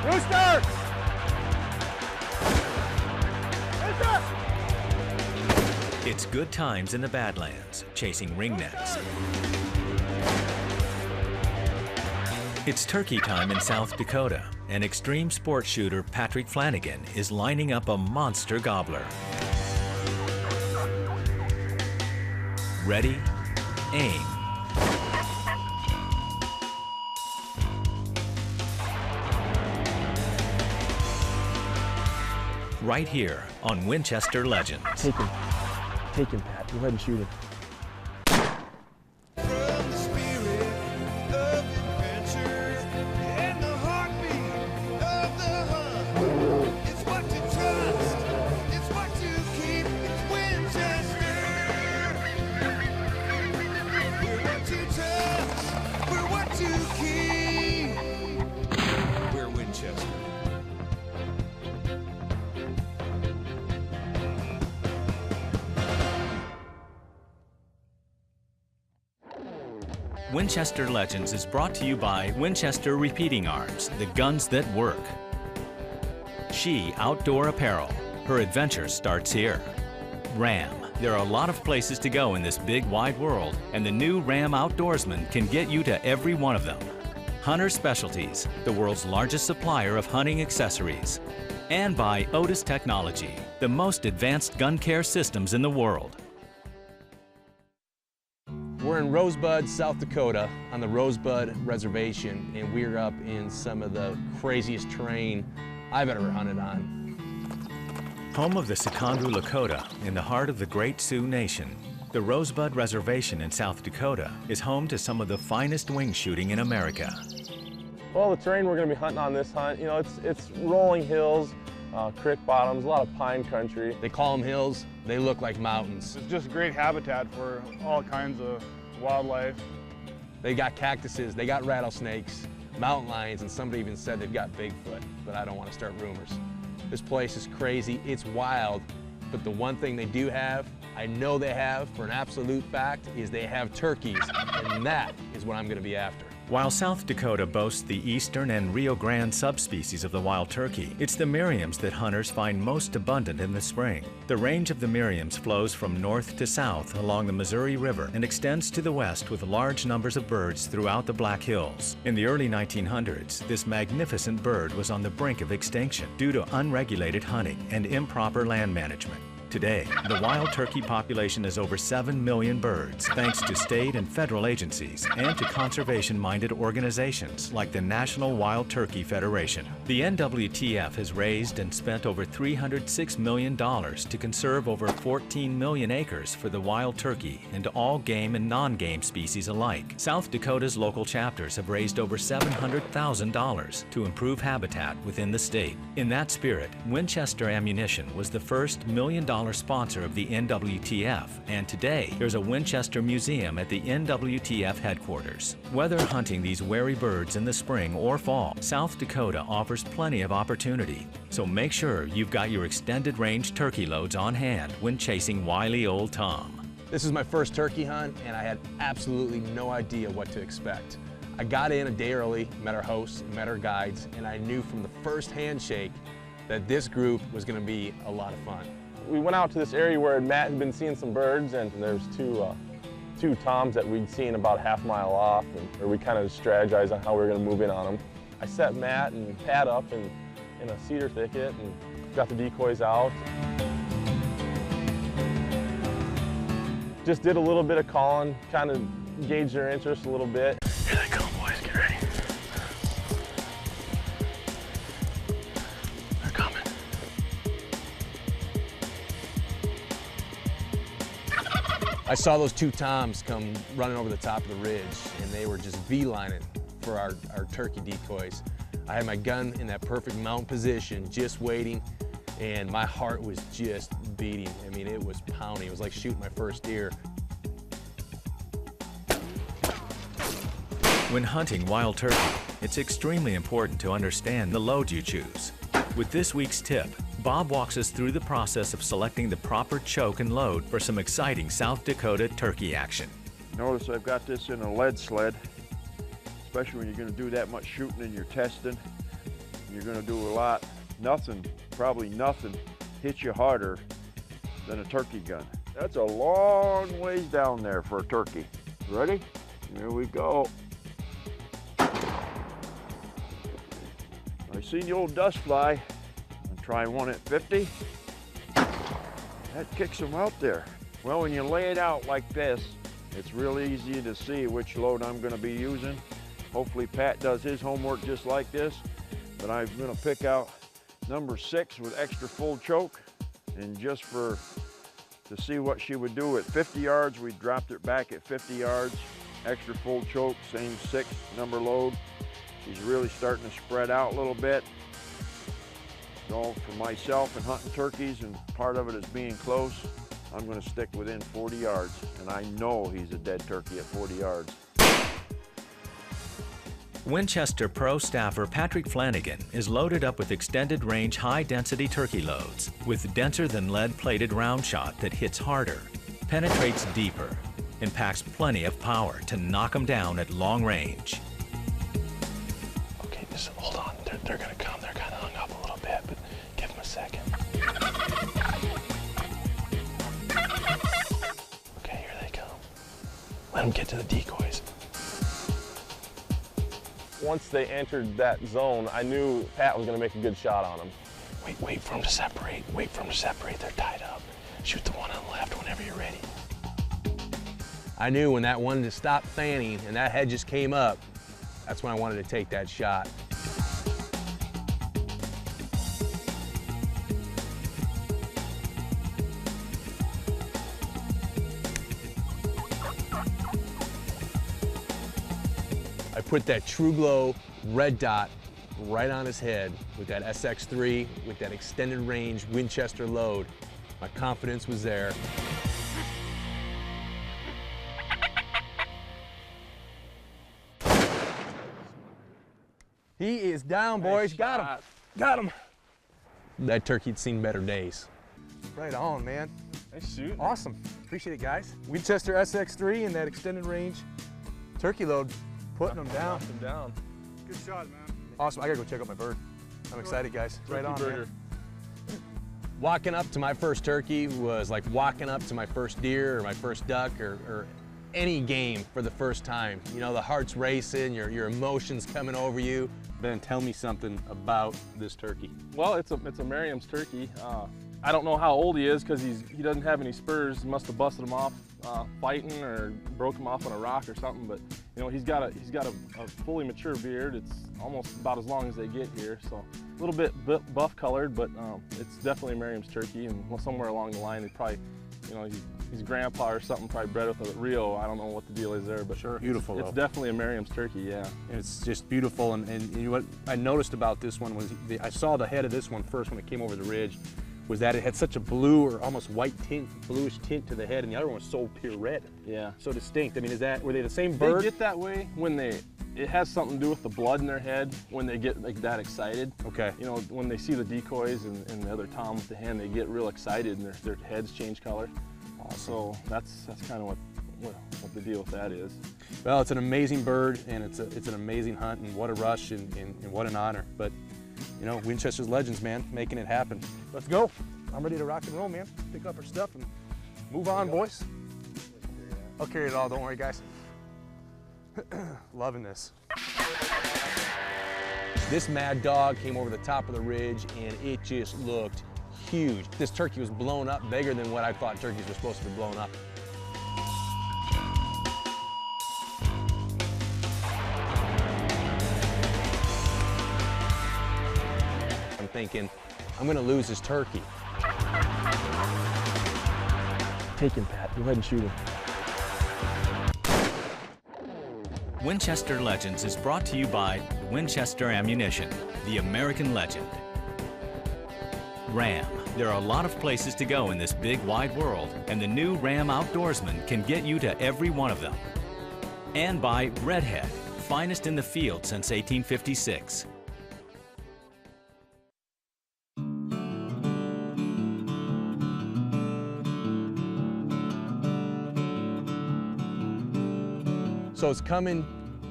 Rooster! Rooster! It's good times in the Badlands, chasing ringnecks. It's turkey time in South Dakota, and extreme sports shooter Patrick Flanigan is lining up a monster gobbler. Ready, aim. Right here on Winchester Legends. Take him, Pat. Go ahead and shoot him. Winchester Legends is brought to you by Winchester Repeating Arms, the guns that work. She Outdoor Apparel, her adventure starts here. Ram, there are a lot of places to go in this big wide world, and the new Ram Outdoorsman can get you to every one of them. Hunter Specialties, the world's largest supplier of hunting accessories. And by Otis Technology, the most advanced gun care systems in the world. We're in Rosebud, South Dakota on the Rosebud Reservation, and we're up in some of the craziest terrain I've ever hunted on. Home of the Sikandu Lakota in the heart of the Great Sioux Nation, the Rosebud Reservation in South Dakota is home to some of the finest wing shooting in America. Well, the terrain we're going to be hunting on this hunt, you know, it's rolling hills, creek bottoms, a lot of pine country. They call them hills, they look like mountains. It's just great habitat for all kinds of wildlife. They got cactuses, they got rattlesnakes, mountain lions, and somebody even said they've got Bigfoot, but I don't want to start rumors. This place is crazy, it's wild, but the one thing they do have, I know they have for an absolute fact, is they have turkeys, and that is what I'm going to be after. While South Dakota boasts the eastern and Rio Grande subspecies of the wild turkey, it's the Merriams that hunters find most abundant in the spring. The range of the Merriams flows from north to south along the Missouri River and extends to the west with large numbers of birds throughout the Black Hills. In the early 1900s, this magnificent bird was on the brink of extinction due to unregulated hunting and improper land management. Today, the wild turkey population is over 7 million birds, thanks to state and federal agencies and to conservation-minded organizations like the National Wild Turkey Federation. The NWTF has raised and spent over $306 million to conserve over 14 million acres for the wild turkey and all game and non-game species alike. South Dakota's local chapters have raised over $700,000 to improve habitat within the state. In that spirit, Winchester Ammunition was the first $1 million sponsor of the NWTF, and today there's a Winchester Museum at the NWTF headquarters. Whether hunting these wary birds in the spring or fall, South Dakota offers plenty of opportunity, so make sure you've got your extended range turkey loads on hand when chasing wily old Tom. This is my first turkey hunt, and I had absolutely no idea what to expect. I got in a day early, met our hosts, met our guides, and I knew from the first handshake that this group was going to be a lot of fun. We went out to this area where Matt had been seeing some birds, and there's two toms that we'd seen about half a mile off, and we kind of strategized on how we were going to move in on them. I set Matt and Pat up in a cedar thicket and got the decoys out. Just did a little bit of calling, kind of gauged their interest a little bit. Here they come, boys, get ready. They're coming. I saw those two toms come running over the top of the ridge, and they were just beelining for our turkey decoys. I had my gun in that perfect mount position, just waiting, and my heart was just beating. I mean, it was pounding. It was like shooting my first deer. When hunting wild turkey, it's extremely important to understand the load you choose. With this week's tip, Bob walks us through the process of selecting the proper choke and load for some exciting South Dakota turkey action. Notice I've got this in a lead sled, especially when you're going to do that much shooting and you're testing. you're gonna do a lot. Nothing, probably nothing, hits you harder than a turkey gun. That's a long ways down there for a turkey. Ready? Here we go. I seen the old dust fly. I'm trying one at 50. That kicks them out there. Well, when you lay it out like this, it's real easy to see which load I'm gonna be using. Hopefully Pat does his homework just like this, but I'm gonna pick out number 6 with extra full choke, and just to see what she would do at 50 yards, we dropped it back at 50 yards, extra full choke, same 6 number load. She's really starting to spread out a little bit. So for myself and hunting turkeys, and part of it is being close, I'm gonna stick within 40 yards, and I know he's a dead turkey at 40 yards. Winchester Pro staffer Patrick Flanigan is loaded up with extended range high-density turkey loads with denser than lead-plated round shot that hits harder, penetrates deeper, and packs plenty of power to knock them down at long range. Okay, just hold on. They're gonna come. They're kind of hung up a little bit, but give them a second. Okay, here they come. Let them get to the decoys. Once they entered that zone, I knew Pat was gonna make a good shot on them. Wait for them to separate. Wait for them to separate. They're tied up. Shoot the one on the left whenever you're ready. I knew when that one just stopped fanning and that head just came up, that's when I wanted to take that shot. I put that True Glow red dot right on his head with that SX3, with that extended range Winchester load. My confidence was there. He is down, boys. Nice Got him. shot. Got him. That turkey'd seen better days. Right on, man. Nice shoot. Awesome. Appreciate it, guys. Winchester SX3 and that extended range turkey load, putting them down. Knocked him down. Good shot, man. Awesome. I gotta go check out my bird. I'm excited, guys. Right on, burger. man. Walking up to my first turkey was like walking up to my first deer or my first duck or any game for the first time. You know, the heart's racing, your emotions coming over you. Ben, tell me something about this turkey. Well, it's a Merriam's turkey. I don't know how old he is because he doesn't have any spurs. He must have busted him off fighting or broke him off on a rock or something. But you know, he's got a fully mature beard. It's almost about as long as they get here. So a little bit buff colored, but it's definitely Merriam's turkey. And somewhere along the line, they probably, you know, his grandpa or something probably bred with a Rio. I don't know what the deal is there, but sure, Beautiful, It's though. definitely a Merriam's turkey, yeah. It's just beautiful, and you know what I noticed about this one was I saw the head of this one first when it came over the ridge, was that it had such a blue or almost white tint, bluish tint to the head, and the other one was so pure red. Yeah. So distinct. I mean, were they the same They bird? get that way when it has something to do with the blood in their head when they get like that excited. Okay. You know, when they see the decoys and the other tom with the hen, they get real excited and their heads change color. So that's kind of what the deal with that is. Well, it's an amazing bird, and it's an amazing hunt, and what a rush, and what an honor. But you know, Winchester's legends, man, making it happen. Let's go. I'm ready to rock and roll, man. Pick up our stuff and move on, boys. I'll carry it all, don't worry, guys. Loving this. This mad dog came over the top of the ridge and it just looked huge. This turkey was blown up bigger than what I thought turkeys were supposed to be blown up. I'm thinking, I'm gonna lose this turkey. Take him, Pat. Go ahead and shoot him. Winchester Legends is brought to you by Winchester Ammunition, the American legend. Ram. There are a lot of places to go in this big, wide world, and the new Ram Outdoorsman can get you to every one of them. And by Redhead, finest in the field since 1856. So it's coming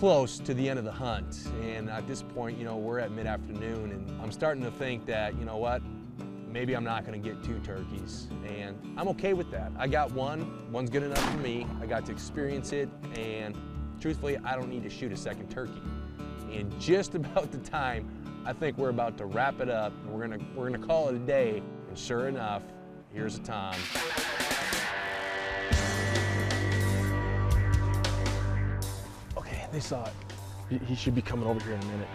close to the end of the hunt, and at this point, you know, we're at mid-afternoon, and I'm starting to think that, you know what, maybe I'm not going to get 2 turkeys, and I'm okay with that. I got one's good enough for me. I got to experience it, and truthfully, I don't need to shoot a second turkey. And just about the time I think we're about to wrap it up, we're gonna call it a day, and sure enough, here's a tom. Okay, they saw it. He should be coming over here in a minute.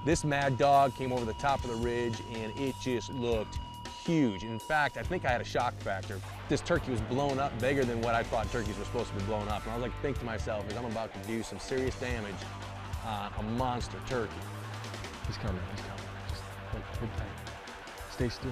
This mad dog came over the top of the ridge, and it just looked huge. In fact, I think I had a shock factor. This turkey was blown up bigger than what I thought turkeys were supposed to be blown up. And I was like, think to myself, I'm about to do some serious damage on a monster turkey. He's coming, he's coming. Just hold tight. Stay still.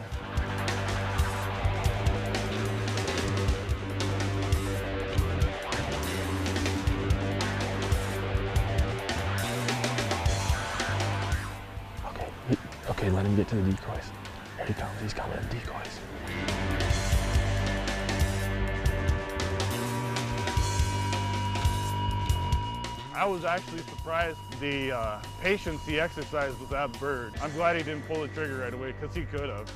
Okay, let him get to the decoys. Here he comes, he's coming to the decoys. I was actually surprised the patience he exercised with that bird. I'm glad he didn't pull the trigger right away, because he could have.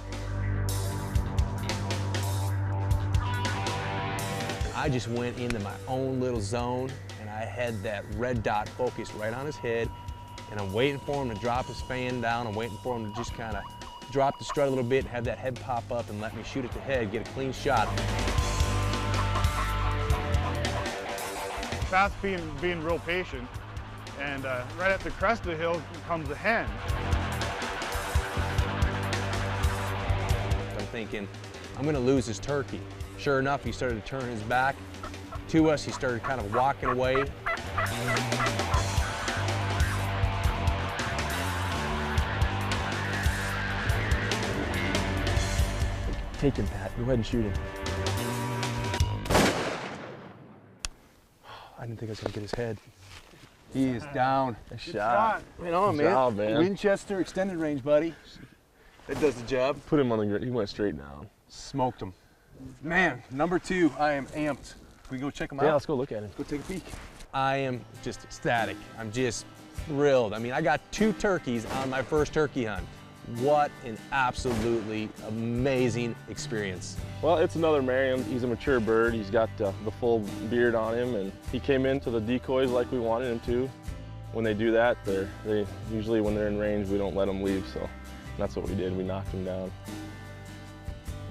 I just went into my own little zone, and I had that red dot focused right on his head, and I'm waiting for him to drop his fan down. I'm waiting for him to just kind of drop the strut a little bit, have that head pop up, and let me shoot at the head, get a clean shot. Fast being real patient, and right at the crest of the hill comes a hen. I'm thinking, I'm gonna lose this turkey. Sure enough, he started to turn his back to us. He started kind of walking away. Take him, Pat. Go ahead and shoot him. I didn't think I was gonna get his head. He is down. Nice shot. Right on, man. Job, man. Winchester extended range, buddy. That does the job. Put him on the ground. He went straight down. Smoked him. Man, number 2, I am amped. Can we go check him out? Yeah, let's go look at him. Go take a peek. I am just ecstatic. I'm just thrilled. I mean, I got 2 turkeys on my first turkey hunt. What an absolutely amazing experience. Well, it's another Merriam. He's a mature bird. He's got the full beard on him, and he came into the decoys like we wanted him to. When they do that, they usually, when they're in range, we don't let them leave, so that's what we did. We knocked him down.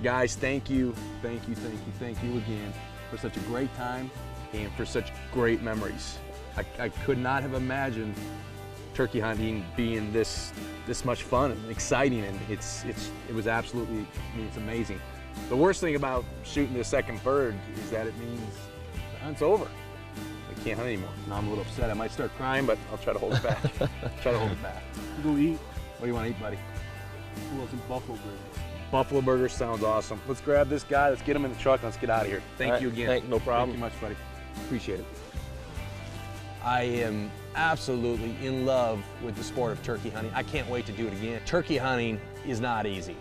Guys, thank you again for such a great time and for such great memories. I could not have imagined turkey hunting being this much fun and exciting, and it was absolutely, I mean, it's amazing. The worst thing about shooting the second bird is that it means the hunt's over. I can't hunt anymore. Now I'm a little upset. I might start crying, but I'll try to hold it back. Try to hold it back. Go eat. What do you want to eat, buddy? Who wants some buffalo burgers? Buffalo burgers sounds awesome. Let's grab this guy. Let's get him in the truck. Let's get out of here. Thank you again. No problem. Thank you much, buddy. Appreciate it. I am absolutely in love with the sport of turkey hunting. I can't wait to do it again. Turkey hunting is not easy.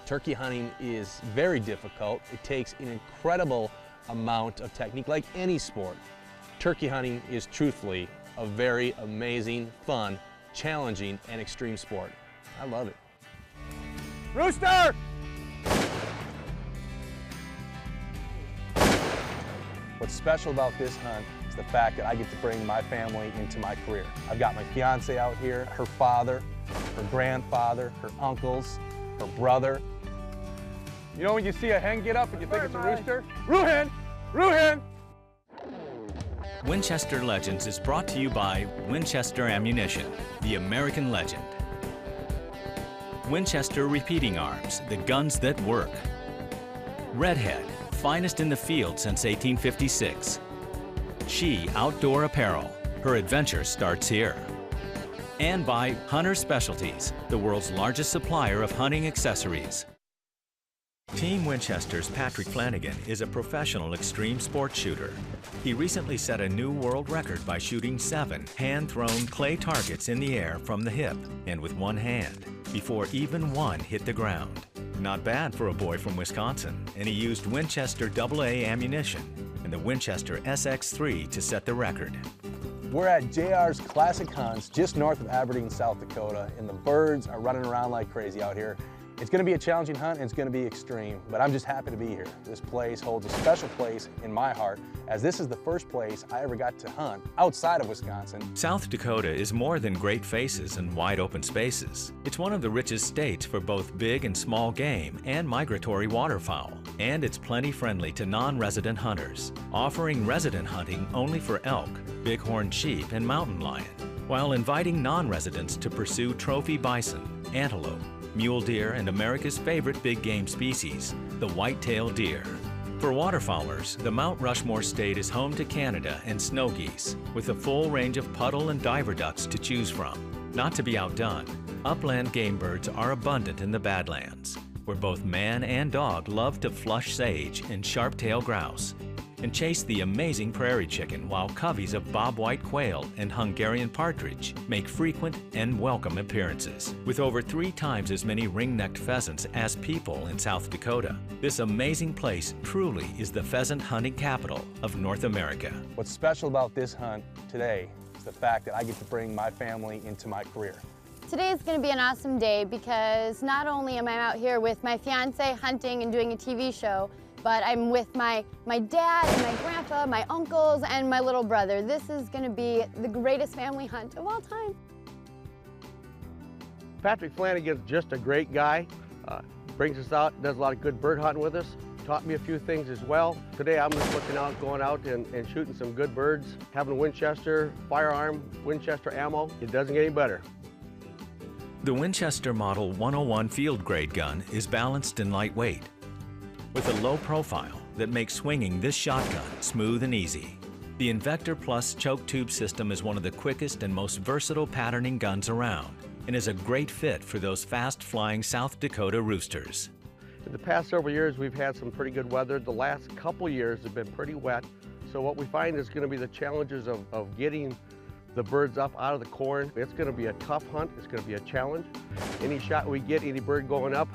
Turkey hunting is very difficult. It takes an incredible amount of technique, like any sport. Turkey hunting is truthfully a very amazing, fun, challenging, and extreme sport. I love it. Rooster! What's special about this hunt is the fact that I get to bring my family into my career. I've got my fiance out here, her father, her grandfather, her uncles, her brother. You know when you see a hen get up and you think it's a rooster? Roo hen! Roo hen! Winchester Legends is brought to you by Winchester Ammunition, the American legend. Winchester Repeating Arms, the guns that work. Redhead, finest in the field since 1856. She Outdoor Apparel, her adventure starts here. And by Hunter Specialties, the world's largest supplier of hunting accessories. Team Winchester's Patrick Flanigan is a professional extreme sports shooter. He recently set a new world record by shooting 7 hand-thrown clay targets in the air from the hip and with one hand, before even one hit the ground. not bad for a boy from Wisconsin, and he used Winchester AA ammunition and the Winchester SX3 to set the record. We're at JR's Classic Hunts just north of Aberdeen, South Dakota, and the birds are running around like crazy out here. It's going to be a challenging hunt and it's going to be extreme, but I'm just happy to be here. This place holds a special place in my heart, as this is the first place I ever got to hunt outside of Wisconsin. South Dakota is more than great faces and wide open spaces. It's one of the richest states for both big and small game and migratory waterfowl. And it's plenty friendly to non-resident hunters, offering resident hunting only for elk, bighorn sheep, and mountain lion, while inviting non-residents to pursue trophy bison, antelope, mule deer, and America's favorite big game species, the white-tailed deer. For waterfowlers, the Mount Rushmore state is home to Canada and snow geese, with a full range of puddle and diver ducks to choose from. Not to be outdone, upland game birds are abundant in the Badlands, where both man and dog love to flush sage and sharp-tailed grouse, and chase the amazing prairie chicken, while coveys of bobwhite quail and Hungarian partridge make frequent and welcome appearances. With over 3 times as many ring-necked pheasants as people in South Dakota, this amazing place truly is the pheasant hunting capital of North America. What's special about this hunt today is the fact that I get to bring my family into my career. Today is going to be an awesome day because not only am I out here with my fiance hunting and doing a TV show, but I'm with my dad and my grandpa, my uncles, and my little brother. This is going to be the greatest family hunt of all time. Patrick Flanigan's just a great guy. Brings us out, does a lot of good bird hunting with us. Taught me a few things as well. Today I'm just looking out, going out and shooting some good birds. Having a Winchester firearm, Winchester ammo, it doesn't get any better. The Winchester Model 101 field grade gun is balanced and lightweight, with a low profile that makes swinging this shotgun smooth and easy. The Invector Plus choke tube system is one of the quickest and most versatile patterning guns around, and is a great fit for those fast-flying South Dakota roosters. In the past several years, we've had some pretty good weather. The last couple years have been pretty wet. So what we find is going to be the challenges of getting the birds up out of the corn. It's going to be a tough hunt. It's going to be a challenge. Any shot we get, any bird going up,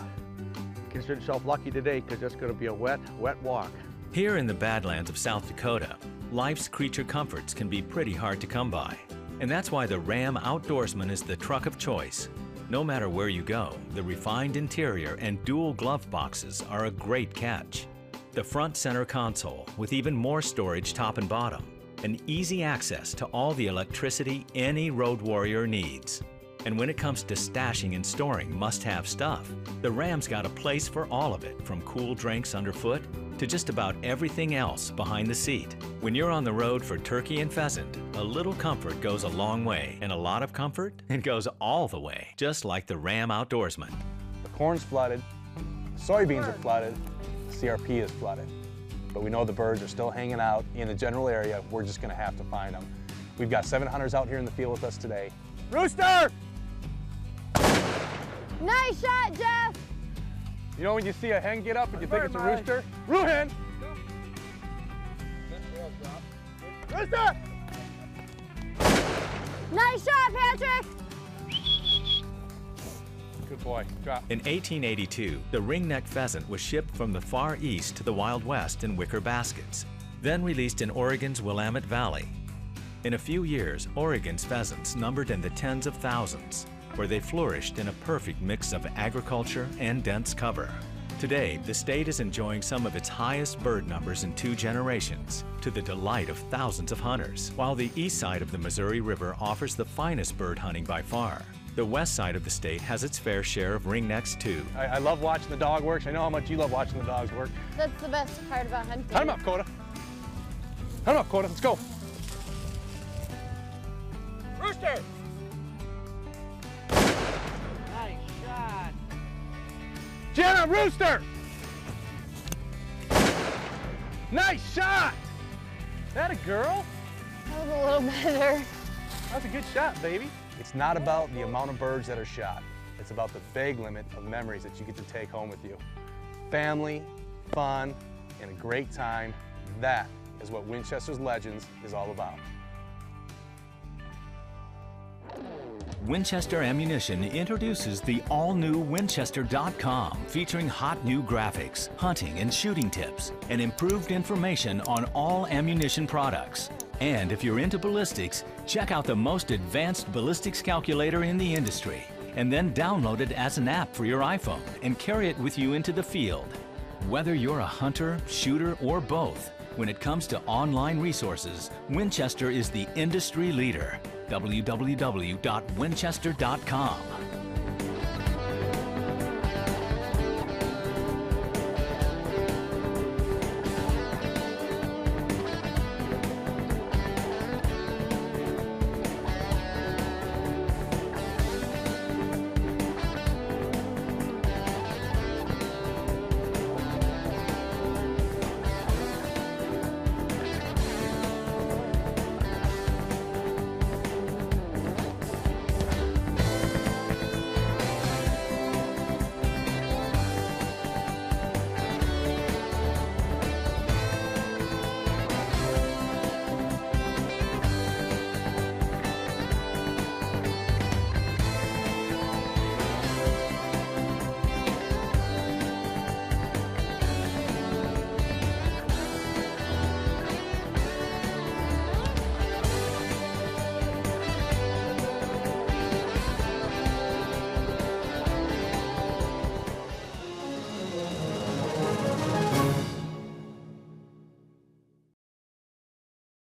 consider yourself lucky today, because it's going to be a wet walk. Here in the Badlands of South Dakota, life's creature comforts can be pretty hard to come by. And that's why the Ram Outdoorsman is the truck of choice. No matter where you go, the refined interior and dual glove boxes are a great catch. The front center console, with even more storage top and bottom, and easy access to all the electricity any road warrior needs. And when it comes to stashing and storing must-have stuff, the Ram's got a place for all of it, from cool drinks underfoot to just about everything else behind the seat. When you're on the road for turkey and pheasant, a little comfort goes a long way, and a lot of comfort, it goes all the way, just like the Ram Outdoorsman. The corn's flooded, the soybeans are flooded, the CRP is flooded. But we know the birds are still hanging out in the general area. We're just gonna have to find them. We've got 7 hunters out here in the field with us today. Rooster! Nice shot, Jeff! You know when you see a hen get up and you think it's a rooster? Roo hen! Rooster! Nice shot, Patrick! Good boy, drop. In 1882, the ringneck pheasant was shipped from the Far East to the Wild West in wicker baskets, then released in Oregon's Willamette Valley. In a few years, Oregon's pheasants numbered in the tens of thousands, where they flourished in a perfect mix of agriculture and dense cover. Today, the state is enjoying some of its highest bird numbers in 2 generations, to the delight of thousands of hunters, while the east side of the Missouri River offers the finest bird hunting by far. The west side of the state has its fair share of ringnecks too. I love watching the dog work. I know how much you love watching the dogs work. That's the best part about hunting. Hunt him up, Coda. Hunt him up, Coda. Let's go. Rooster! Nice shot. Jenna, rooster! Nice shot! That a girl? That was a little better. That's a good shot, baby. It's not about the amount of birds that are shot. It's about the big limit of memories that you get to take home with you. Family, fun, and a great time. That is what Winchester's Legends is all about. Winchester Ammunition introduces the all-new Winchester.com, featuring hot new graphics, hunting and shooting tips, and improved information on all ammunition products. And if you're into ballistics, check out the most advanced ballistics calculator in the industry, and then download it as an app for your iPhone and carry it with you into the field. Whether you're a hunter, shooter, or both, when it comes to online resources, Winchester is the industry leader. www.winchester.com.